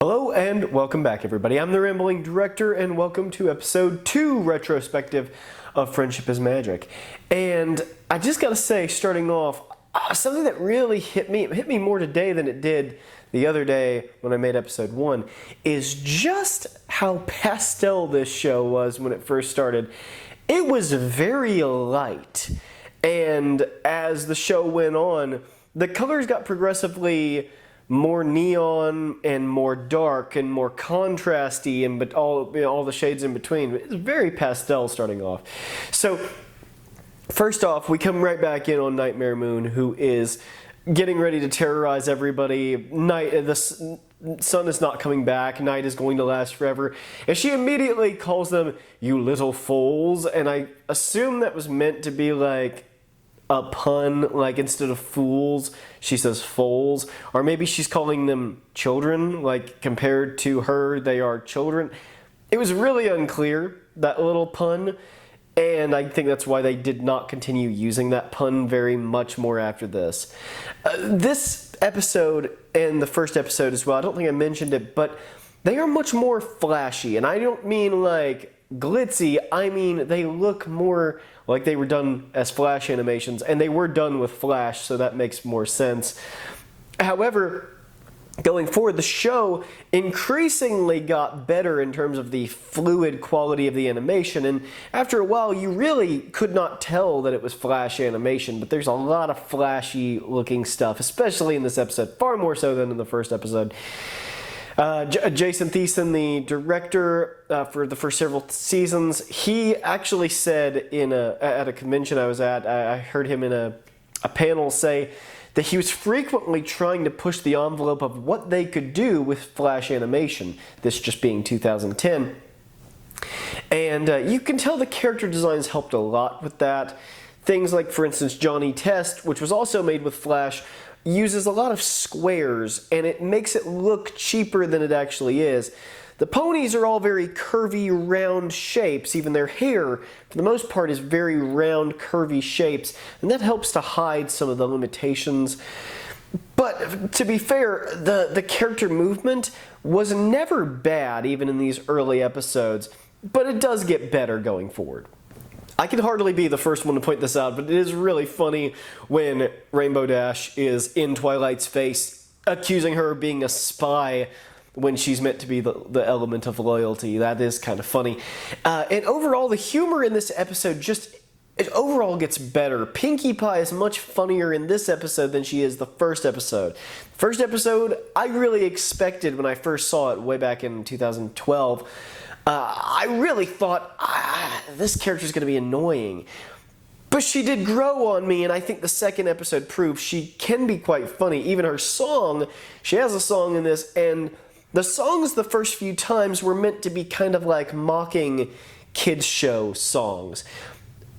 Hello and welcome back, everybody. I'm the Rambling Director, and welcome to episode 2 retrospective of Friendship is Magic. And I just gotta say, starting off, something that really hit me more today than it did the other day when I made episode 1, is just how pastel this show was when it first started. It was very light, and as the show went on, the colors got progressively more neon and more dark and more contrasty, and but all the shades in between. It's very pastel starting off. So first off, we come right back in on Nightmare Moon, who is getting ready to terrorize everybody. The sun is not coming back. Night is going to last forever. And she immediately calls them, "You little fools." And I assume that was meant to be like a pun, like instead of fools, she says foals. Or maybe she's calling them children, like compared to her, they are children. It was really unclear, that little pun, and I think that's why they did not continue using that pun very much more after this. This episode, and the first episode as well, I don't think I mentioned it, but they are much more flashy, and I don't mean like glitzy, I mean they look more like they were done as Flash animations, and they were done with Flash, so that makes more sense. However, going forward, the show increasingly got better in terms of the fluid quality of the animation, and after a while you really could not tell that it was Flash animation, but there's a lot of flashy looking stuff, especially in this episode, far more so than in the first episode. Jason Thiessen, the director for the first several seasons, he actually said at a convention I was at, I heard him in a panel say that he was frequently trying to push the envelope of what they could do with Flash animation, this just being 2010. And you can tell the character designs helped a lot with that. Things like, for instance, Johnny Test, which was also made with Flash, uses a lot of squares, and it makes it look cheaper than it actually is. The ponies are all very curvy, round shapes. Even their hair, for the most part, is very round, curvy shapes, and that helps to hide some of the limitations. But to be fair, the character movement was never bad, even in these early episodes, but it does get better going forward. I can hardly be the first one to point this out, but it is really funny when Rainbow Dash is in Twilight's face, accusing her of being a spy when she's meant to be the element of loyalty. That is kind of funny. And overall, the humor in this episode it overall gets better. Pinkie Pie is much funnier in this episode than she is the first episode. First episode, I really expected when I first saw it way back in 2012, I really thought, this character's going to be annoying. But she did grow on me, and I think the second episode proves she can be quite funny. Even her song, she has a song in this, and the songs the first few times were meant to be kind of like mocking kids' show songs.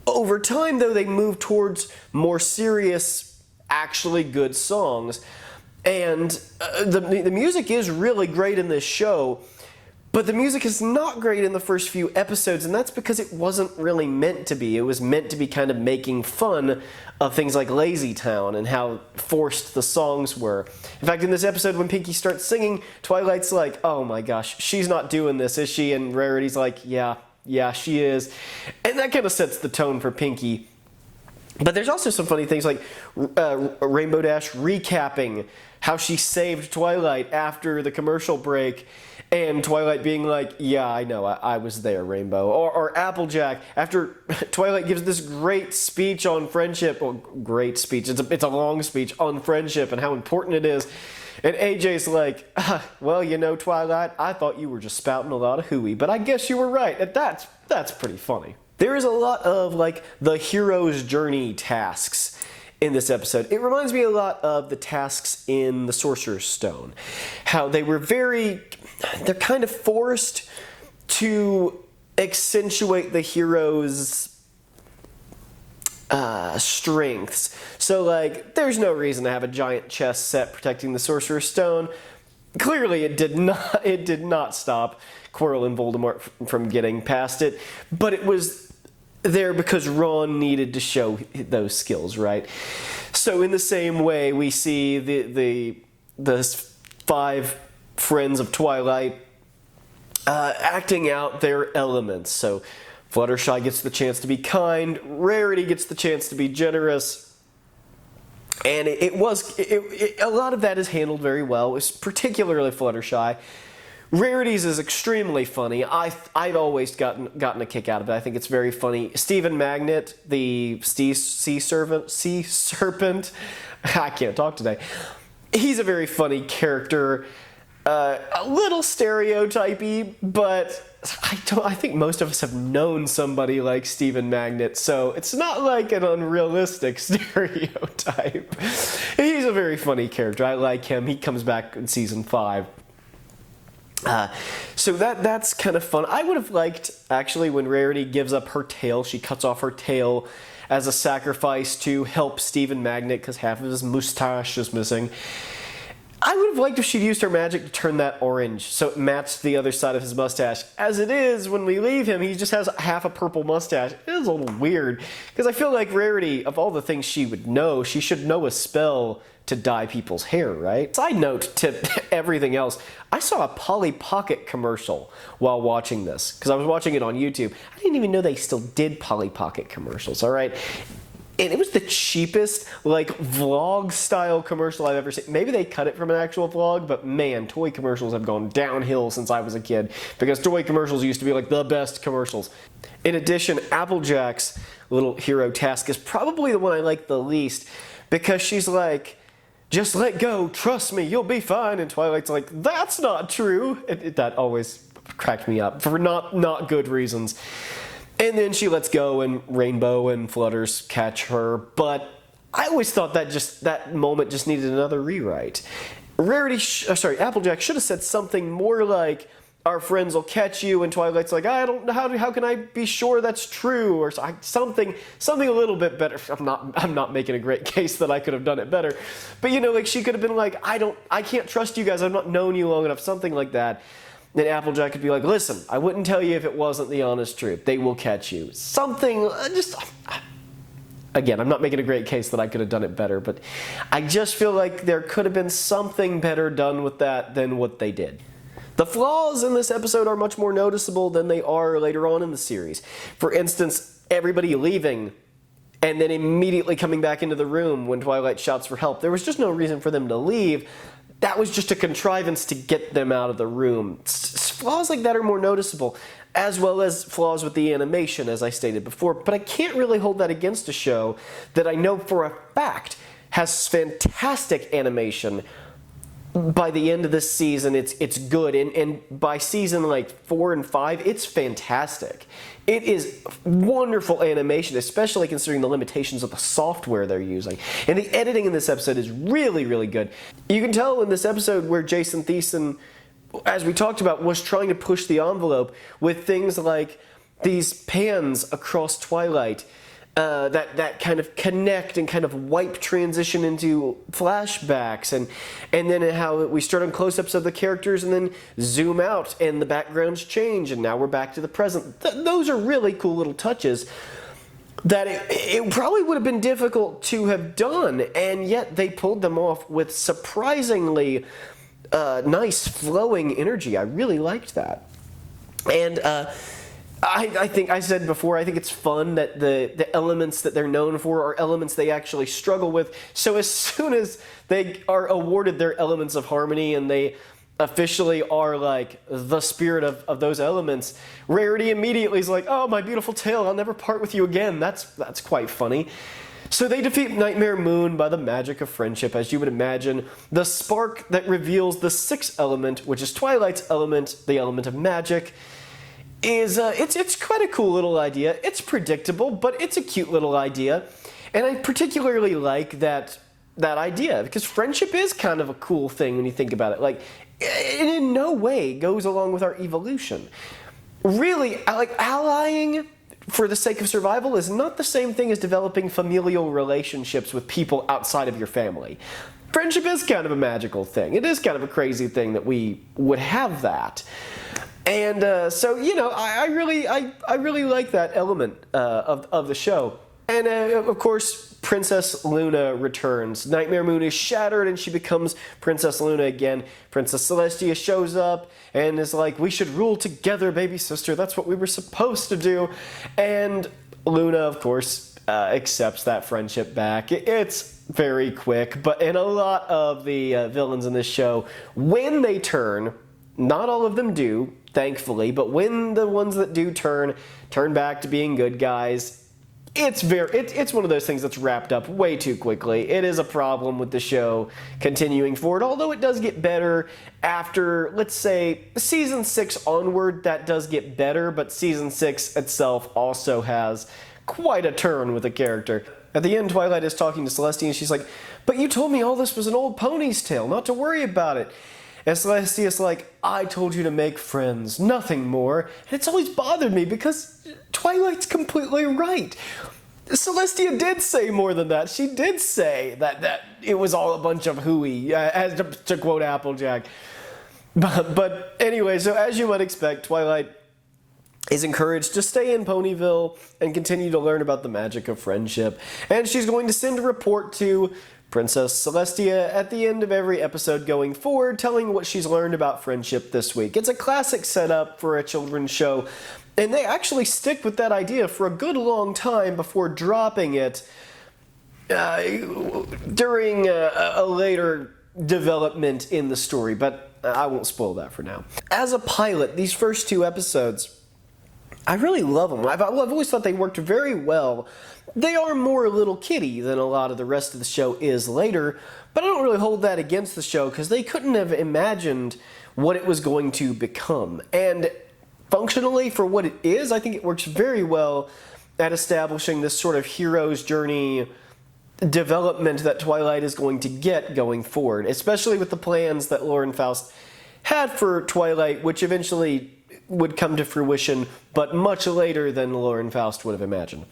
Over time, though, they moved towards more serious, actually good songs. And the music is really great in this show, but the music is not great in the first few episodes, and that's because it wasn't really meant to be. It was meant to be kind of making fun of things like Lazy Town and how forced the songs were. In fact, in this episode, when Pinkie starts singing, Twilight's like, "Oh my gosh, she's not doing this, is she?" And Rarity's like, yeah, she is. And that kind of sets the tone for Pinkie. But there's also some funny things like Rainbow Dash recapping how she saved Twilight after the commercial break, and Twilight being like, "Yeah, I know, I was there, Rainbow." Or Applejack, after Twilight gives this great speech on friendship, well, great speech, it's a long speech on friendship and how important it is, and AJ's like, "Well, you know, Twilight, I thought you were just spouting a lot of hooey, but I guess you were right." And that's pretty funny. There is a lot of, like, the hero's journey tasks in this episode. It reminds me a lot of the tasks in the Sorcerer's Stone. How they were they're kind of forced to accentuate the hero's strengths. So, like, there's no reason to have a giant chest set protecting the Sorcerer's Stone. Clearly, it did not stop Quirrell and Voldemort from getting past it, but it was there because Ron needed to show those skills, right? So in the same way, we see the 5 friends of Twilight acting out their elements. So Fluttershy gets the chance to be kind, Rarity gets the chance to be generous, and a lot of that is handled very well, particularly Fluttershy. Rarity's is extremely funny. I've always gotten a kick out of it. I think it's very funny. Stephen Magnet, the sea serpent, I can't talk today. He's a very funny character. A little stereotypy, but I think most of us have known somebody like Stephen Magnet, so it's not like an unrealistic stereotype. He's a very funny character. I like him. He comes back in season 5. So that's kind of fun. I would have liked, actually, when Rarity gives up her tail, she cuts off her tail as a sacrifice to help Stephen Magnet because half of his mustache is missing. I would have liked if she'd used her magic to turn that orange so it matched the other side of his mustache. As it is, when we leave him, he just has half a purple mustache. It is a little weird, because I feel like Rarity, of all the things she would know, she should know a spell to dye people's hair, right? Side note to everything else, I saw a Polly Pocket commercial while watching this, because I was watching it on YouTube. I didn't even know they still did Polly Pocket commercials, all right? And it was the cheapest, like, vlog-style commercial I've ever seen. Maybe they cut it from an actual vlog, but man, toy commercials have gone downhill since I was a kid, because toy commercials used to be, like, the best commercials. In addition, Applejack's little hero task is probably the one I like the least, because she's like, just let go, trust me, you'll be fine. And Twilight's like, that's not true. That always cracked me up, for not good reasons. And then she lets go, and Rainbow and Flutters catch her. But I always thought that moment just needed another rewrite. Applejack should have said something more like, "Our friends will catch you," and Twilight's like, "I don't know how can I be sure that's true?" Or something a little bit better. I'm not making a great case that I could have done it better, but like she could have been like, "I can't trust you guys. I've not known you long enough." Something like that. Then Applejack could be like, "Listen, I wouldn't tell you if it wasn't the honest truth. They will catch you." Something, again, I'm not making a great case that I could have done it better, but I just feel like there could have been something better done with that than what they did. The flaws in this episode are much more noticeable than they are later on in the series. For instance, everybody leaving and then immediately coming back into the room when Twilight shouts for help. There was just no reason for them to leave. That was just a contrivance to get them out of the room. Flaws like that are more noticeable, as well as flaws with the animation, as I stated before. But I can't really hold that against a show that I know for a fact has fantastic animation. By the end of this season, it's good, and by season like 4 and 5, it's fantastic. It is wonderful animation, especially considering the limitations of the software they're using. And the editing in this episode is really, really good. You can tell in this episode where Jason Thiessen, as we talked about, was trying to push the envelope with things like these pans across Twilight, that kind of connect and kind of wipe transition into flashbacks, and then how we start on close-ups of the characters and then zoom out and the backgrounds change and now we're back to the present. Those are really cool little touches that it probably would have been difficult to have done, and yet they pulled them off with surprisingly nice flowing energy. I really liked that. And I think I said before, I think it's fun that the elements that they're known for are elements they actually struggle with. So as soon as they are awarded their elements of harmony and they officially are like the spirit of those elements, Rarity immediately is like, "Oh, my beautiful tail, I'll never part with you again." That's quite funny. So they defeat Nightmare Moon by the magic of friendship, as you would imagine. The spark that reveals the 6th element, which is Twilight's element, the element of magic, is it's quite a cool little idea. It's predictable, but it's a cute little idea, and I particularly like that idea because friendship is kind of a cool thing when you think about it. Like, it in no way goes along with our evolution. Really, like, allying for the sake of survival is not the same thing as developing familial relationships with people outside of your family. Friendship is kind of a magical thing. It is kind of a crazy thing that we would have that. And so, I really like that element of the show. And of course, Princess Luna returns. Nightmare Moon is shattered and she becomes Princess Luna again. Princess Celestia shows up and is like, we should rule together, baby sister. That's what we were supposed to do. And Luna, of course, accepts that friendship back. It's very quick, but in a lot of the villains in this show, when they turn, not all of them do, thankfully, but when the ones that do turn back to being good guys, it's one of those things that's wrapped up way too quickly. It is a problem with the show continuing forward, although it does get better after, let's say, season 6 onward. That does get better, but season 6 itself also has quite a turn with the character. At the end, Twilight is talking to Celestia and she's like, but you told me all this was an old pony's tale, not to worry about it. And Celestia's like, I told you to make friends, nothing more. And it's always bothered me because Twilight's completely right. Celestia did say more than that. She did say that it was all a bunch of hooey, as to quote Applejack. But anyway, so as you might expect, Twilight is encouraged to stay in Ponyville and continue to learn about the magic of friendship. And she's going to send a report to Princess Celestia at the end of every episode going forward, telling what she's learned about friendship this week. It's a classic setup for a children's show, and they actually stick with that idea for a good long time before dropping it during a later development in the story, but I won't spoil that for now. As a pilot, these first 2 episodes, I really love them. I've always thought they worked very well. They are more little kitty than a lot of the rest of the show is later, but I don't really hold that against the show because they couldn't have imagined what it was going to become. And functionally, for what it is, I think it works very well at establishing this sort of hero's journey development that Twilight is going to get going forward, especially with the plans that Lauren Faust had for Twilight, which eventually would come to fruition, but much later than Lauren Faust would have imagined.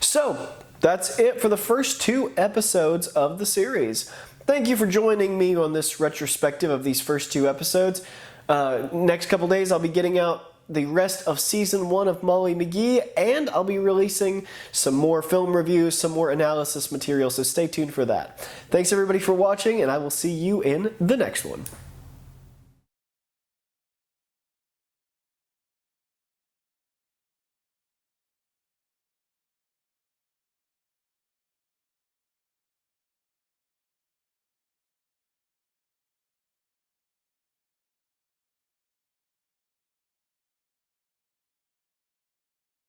So, that's it for the first 2 episodes of the series. Thank you for joining me on this retrospective of these first 2 episodes. Next couple days I'll be getting out the rest of Season 1 of Molly McGee, and I'll be releasing some more film reviews, some more analysis material, so stay tuned for that. Thanks everybody for watching, and I will see you in the next one.